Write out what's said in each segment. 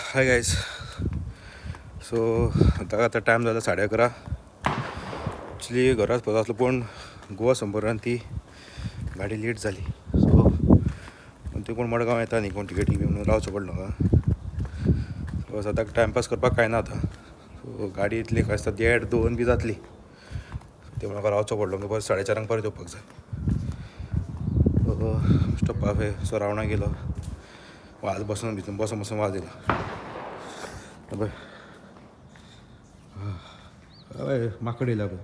Hi guys. So आता time झाला 11:30. Actually घरात पळत असलो पण गोवा संपर्कान ती गाडी लेट झाली. सो ते कोण मडगांव येता न्ही कोण टिकेटी घेऊन रावचो पडलो म्हाका. सो आतां टायमपास करपाक काय ना आतां. सो गाडी इतली खंय आसता 1:30-2 बी जातली. ते म्हाका रावचो पडलो परत 4:30 परत येवपाक जाय. स्टॉपा सो रावणा गेलो. वाज बसून वाज येयलो. पळय हय माकड येयला पळय.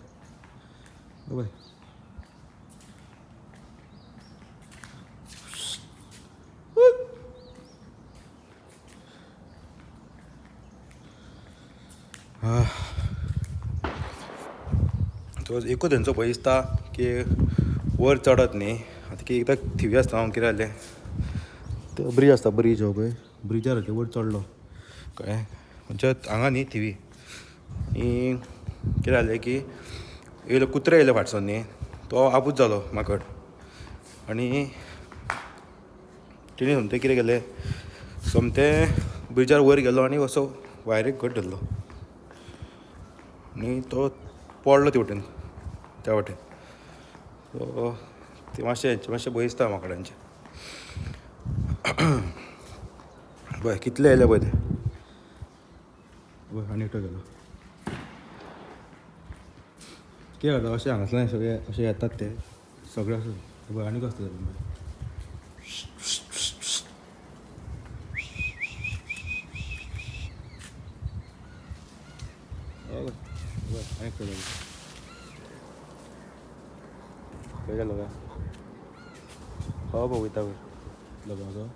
तो एकूच तेंचो भंय दिसता की वर चडत न्ही. आतां की एकदां थिवी आसता हांव कितें जालें तो ब्रीज आसता ब्रीज हो पळय ब्रिजार वयर चडलो कळ्ळें. म्हणजे हांगा न्ही थिवी आनी कितें जालें की येयलो कुत्रो येयलो फाटसून न्ही. तो आपूच जालो माकड आनी तेणी सोमतें कितें केलें सोमतें ब्रिजार वयर गेलो आनी असो वायरीक घट धरलो आनी तो पडलो ते वटेन त्या वाटेन. सो ते मातशें भंय दिसता माकडांचें. पळय कितले येयले पळय ते पळय आनी एकटो गेलो. कितें जाता अशें हांगासल्यान सगळे अशें येतात ते सगळे अशें पळय आनी कसलो जालो. आनी एकटो गेलो. खंय गेलो काय हो पळय वयता पळय लग्नाचो.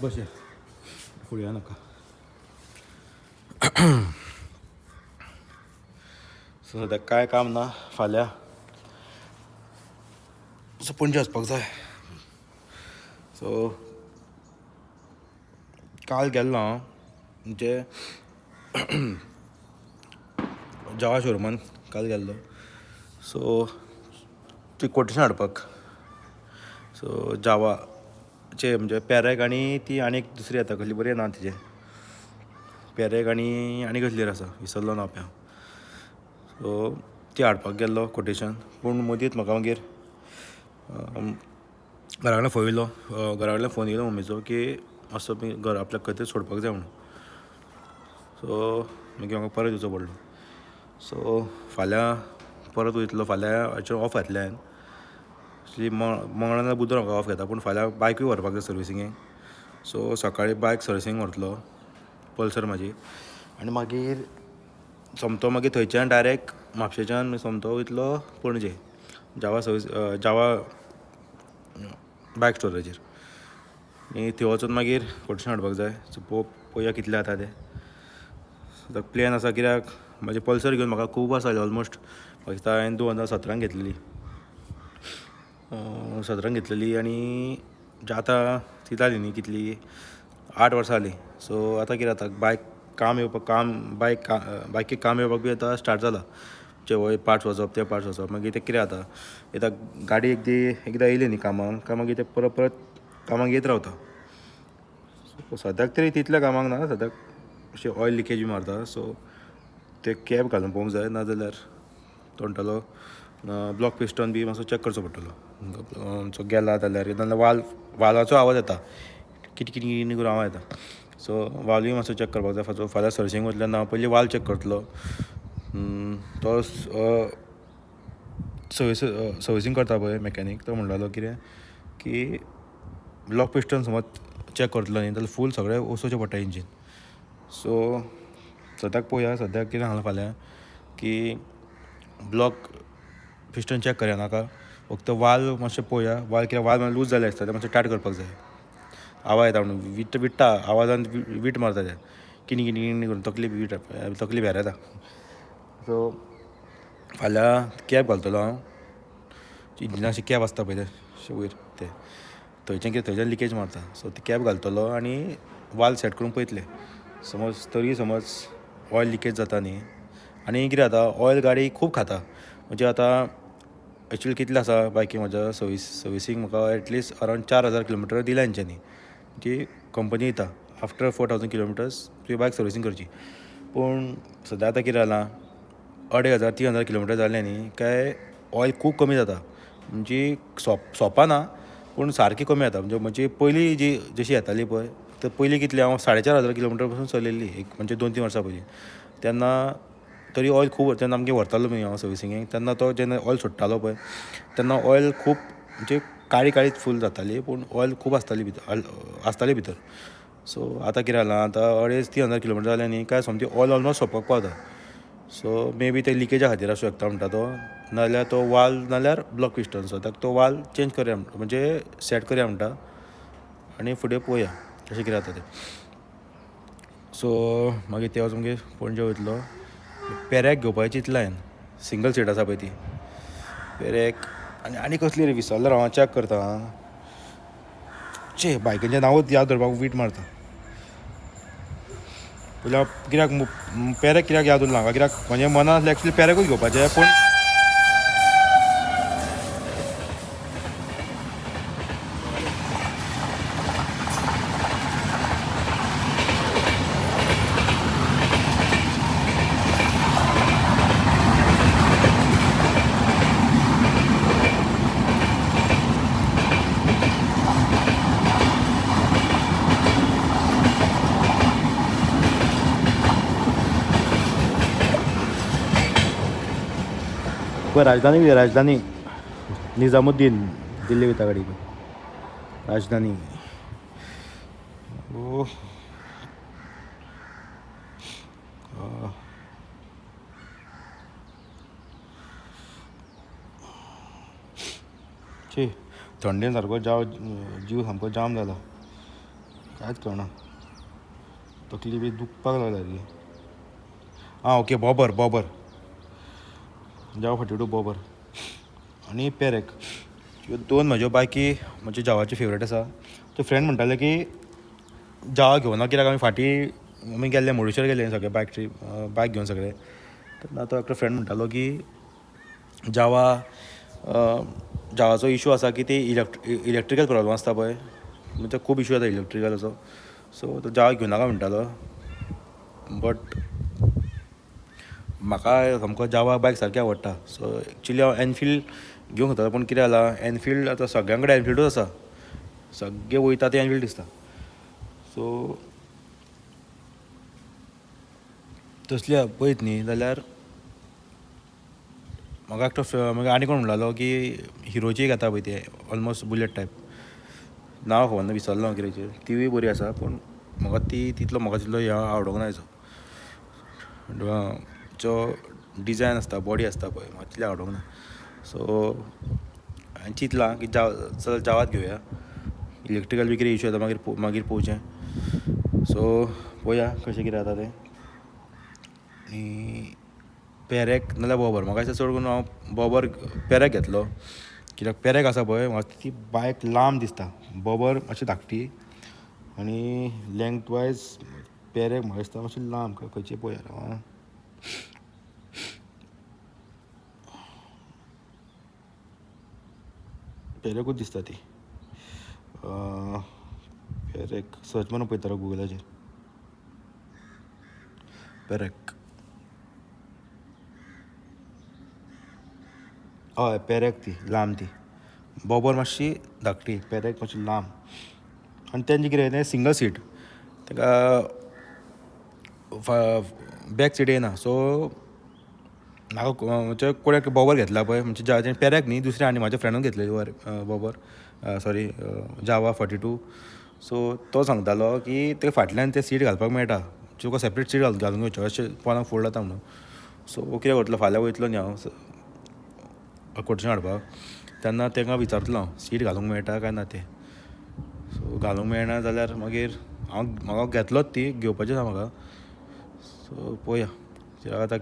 बस या फुडें या नाका. सो सद्याक कांय काम ना. फाल्यां सो पणजे वचपाक जाय. सो काल गेल्लो हांव म्हणजे जावा शोरुमान काल गेल्लो. सो ती कोटेशन हाडपाक. सो जावाचे म्हणजे पॅरेक आनी ती आनी एक दुसरी येता कसली बरी नांव तिजें पॅरेक आनी कसली आसा विसरलो नांव हांव. सो ती हाडपाक गेल्लो कोटेशन. पूण मदींच म्हाका मागीर घरा कडल्यान फोन येयलो. घरा कडल्यान फोन येयलो मम्मीचो की मातसो घर आपल्याक खंय तरी सोडपाक जाय म्हणून. सो मागीर म्हाका परत येवचो पडलो. सो फाल्यां परत वयतलो. फाल्यां ऑफ घातलें हांवें. एक्चुली मंगळार नाजाल्यार बुधवार म्हाका ऑफ घेता. पूण फाल्यां बायकूय व्हरपाक जाय सर्विसिंगेक. सो सकाळीं बायक सर्विसिंगेक व्हरतलो पल्सर म्हाजी आनी मागीर सोमतो मागीर थंयच्यान डायरेक्ट म्हापशेच्यान सोमतो वयतलो पणजे जावा बायक स्टोराचेर. आनी थंय वचून मागीर कोटेशन हाडपाक जाय. सो पळोवया कितलें जाता तें. सो प्लॅन आसा कित्याक म्हाजी पल्सर घेवन म्हाका खूब वर्सां जालीं. ऑलमोस्ट म्हाका दिसता हांवें 2017 घेतलेली. 17 घेतलेली आनी आतां ती जाली न्ही कितली 8 वर्सां जालीं. सो आतां कितें जाता बायकीक काम येवपाक बी आतां स्टार्ट जालां. जे पार्ट्स वचप ते पार्ट्स वचप. मागीर ते कितें जाता आतां गाडी एकदां येयली न्ही कामाक काय मागीर ते परत कामाक येत रावता. सो सद्याक तरी तितल्या कामाक ना. सद्याक अशें ऑयल लिकेज बी मारता. सो ते कॅप घालून पळोवंक जाय. नाजाल्यार तोंडालो ब्लॉक पिस्टन बी मातसो चॅक करचो पडटलो. सो गेला जाल्यार नाजाल्यार वाल्वाचो आवाज येता किट करून आवाज येता. सो वाल्वूय मातसो चॅक करपाक जाय. फाल्यां सर्विसिंग वयतल्यान हांव पयलीं वाल्व चॅक करतलो. तो सर्विसींग करता पळय मॅकॅनीक तो म्हणटालो कितें की ब्लॉक पिस्टन समज चॅक करतलो न्ही जाल्यार फूल सगळें वसोवचें पडटा इंजीन. सो सद्याक पळोवया. सद्याक कितें सांगलां फाल्यां की ब्लॉक पिस्टन चॅक करया नाका. फक्त वाल्व मातशें पळोवया. वाल्व लूज जालें आसता तें मातशें टायट करपाक जाय. आवाज येता म्हणून विट्टा आवाजान वीट मारता तें किणी करून तकली भायर येता. सो फाल्यां कॅप घालतलो हांव. इंजिनाची कॅप आसता पळय ते वयर ते थंयच्यान लिकेज मारता. सो ती कॅप घालतलो आनी वाल्व सेट करून पळयतले. समज ऑयल लिकेज जाता न्ही. आनी कितें जाता ऑयल गाडी खूब खाता. म्हणजे आतां एक्चुअली कितलें आसा बायकींग म्हाज्या सर्विसींग म्हाका एटलिस्ट अरावंड 4,000 किलोमिटर दिल्या हेंच्यांनी जी कंपनी दिता. आफ्टर 4,000 किलोमिटर्स तुजी बायक सर्विसींग करची. पूण सद्या आतां कितें जालां 2,500 3,000 किलोमिटर जालें न्ही काय ऑयल खूब कमी जाता. म्हणजे सोंपा ना पूण सारकी कमी जाता. म्हणजे पयलीं जी जशी येताली पळय तर पयलीं कितली हांव 4,500 किलोमिटर पासून चलयल्ली एक म्हणजे 2-3 वर्सां पयलीं. तेन्ना तरी ऑयल खूब तेन्ना आमगे व्हरतालो न्ही हांव सर्विसींगेक तेन्ना तो जेन्ना ऑयल सोडटालो पळय तेन्ना ऑयल खूब म्हणजे काळीच फूल जाताली पूण ऑयल खूब आसताली भितर. सो आतां कितें जालां आतां 2,500-3,000 किलोमिटर जालें न्ही काय समथींग ऑयल ऑलमोस्ट सोंपपाक पावता. सो मे बी ते लिकेजा खातीर आसूं शकता म्हणटा तो नाजाल्यार तो वाल नाल्यार ब्लॉक पिस्टन. सो तो वाल चेंज करया म्हणजे सेट करया म्हणटा आनी फुडें पळोवया कशें कितें जाता तें. सो मागीर ते वचून पणजे वयतलो पेऱ्याक घेवपाची चिंतला हांवें. सिंगल सीट आसा पळय ती पेरेक आनी कसली रे विसरलो हांव चॅक करता. बायकीचें नांवूच याद धरपाक वीट मारता. पयल्या कित्याक पेरेक कित्याक याद उरना म्हाका कित्याक म्हणजे मनां आसलें एक्चुली पेरेकूच घेवपाचें पूण राजधानी निजामुद्दीन दिल्ली वयता गाडी राजधानी. थंडेन सारको जीव सामको जाम जाला कांयच कळना. तकली बी दुखपाक लागल्या ती. ओके बॉबर जावा 42 बॉबर आनी पेरेक ह्यो दोन म्हाज्यो बायकी म्हणजे जावाची फेवरेट आसा. तो फ्रेंड म्हणटाले की जावा घेवना कित्याक आमी गेल्ले मुर्डेश्वर गेल्ले सगळे बायक घेवन सगळे. तेन्ना तो एकटो फ्रेंड म्हणटालो की जावाचो इशू आसा की ती इलेक्ट्रिकल प्रॉब्लम आसता पळय म्हणजे खूब इशू जाता इलेक्ट्रिकलाचो. सो तो जावा घेवनाका म्हणटालो. बट म्हाका सामको जावा बायक सारकी आवडटा. सो एक्चुली हांव एनफिल्ड घेवंक सोदतालो पूण कितें जालां एनफिल्ड आतां सगळ्यां कडेन एनफिल्डूच आसा. सगळे वयता ते एनफिल्ड दिसता. सो तसली पळयत न्ही जाल्यार म्हाका एकटो आनी कोण म्हणटालो की हिरोची एक येता पळय ती ऑलमोस्ट बुलेट टायप नांव खबर विसरलो हांव कितेंचेर तिवूय बरी आसा पूण म्हाका तितलो ह्यो आवडोंक ना जो डिजायन आसता बॉडी आसता पळय म्हाका तितली आवडोंक ना. सो हांवें चिंतलां की चल जावाच घेवया. इलेक्ट्रिकल बी कितें इशू येता मागीर पळोवचें. सो पळोवया कशें कितें जाता तें. आनी पेरेक नाल्यार बॉबर म्हाका दिसता चड करून हांव पेरेक घेतलो कित्याक पेरेक आसा पळय म्हाका ती बायक लांब दिसता. बॉबर मातशी धाकटी आनी लेंथ वायज पेरेक म्हाका दिसता मातशी लांब खंयची पळोवया पेरेकूच दिसता ती. पेरेक सर्च मारून पळयता गुगलाचेर पेरेक. हय पेरेक ती लांब ती बॉबर मातशी धाकटी पेरेक मातशी लांब. आनी तेंचें कितें तें सिंगल सीट तेका बॅक सीट येना. सो म्हाका म्हणजे कोणें बॉबर घेतला पळय म्हणजे पेरेक न्ही दुसरे आनी म्हाज्या फ्रेंडान घेतलेली बॉबर जावा 42. सो तो सांगतालो की ते फाटल्यान ते सीट घालपाक मेळटा तुका सेपरेट सीट घालूंक घेवचें अशें पोंदाक फोल्ड जाता म्हणून. सो कितें करतलो फाल्यां वयतलो न्ही हांव कोटेशन हाडपाक तेन्ना तांकां विचारतलो हांव सीट घालूंक मेळटा काय ना तें. सो घालूंक मेळना जाल्यार मागीर म्हाका घेतलोच ती घेवपाची आसा म्हाका. सो पळोवया आतां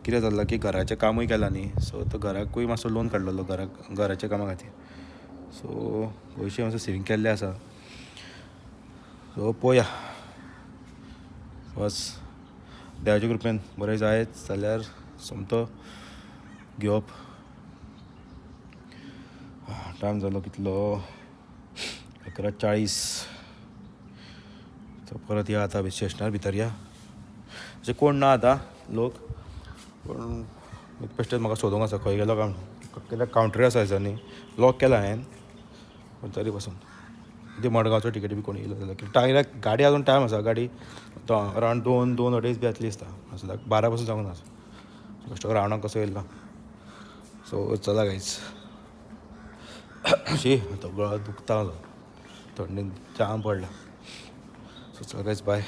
कितें जालां की घराचें कामूय केलां न्ही सो तो घराकूय मातसो लोन काडलेलो घराच्या कामा खातीर. सो पयशे मातशे सेवींग केल्ले आसा. सो पळोवया बस देवाच्या कृपेन बरें जायत जाल्यार सोमतो घेवप. टायम जालो कितलो 11:40. तो परत या आता स्टेशनार भितर या अशें कोण ना आतां लोक पूण बेश्टेच म्हाका सोदूंक आसा खंय गेलो काय कित्याक कावंटरी आसा थंयसर न्ही लॉक केला हांवें पूण तरी पासून ती मडगांवचो टिकेट बी कोण येयलो जाल्यार टायराक गाडी अजून टायम आसा गाडी तो अरावंड 2-2:30 बी जातली दिसता असो 12 पासून जावंक ना बेश्टो रावणाक कसो येयला सो चला गायज शी तो गळो दुखता थंडीन जाम पडला सो चल गायज बाय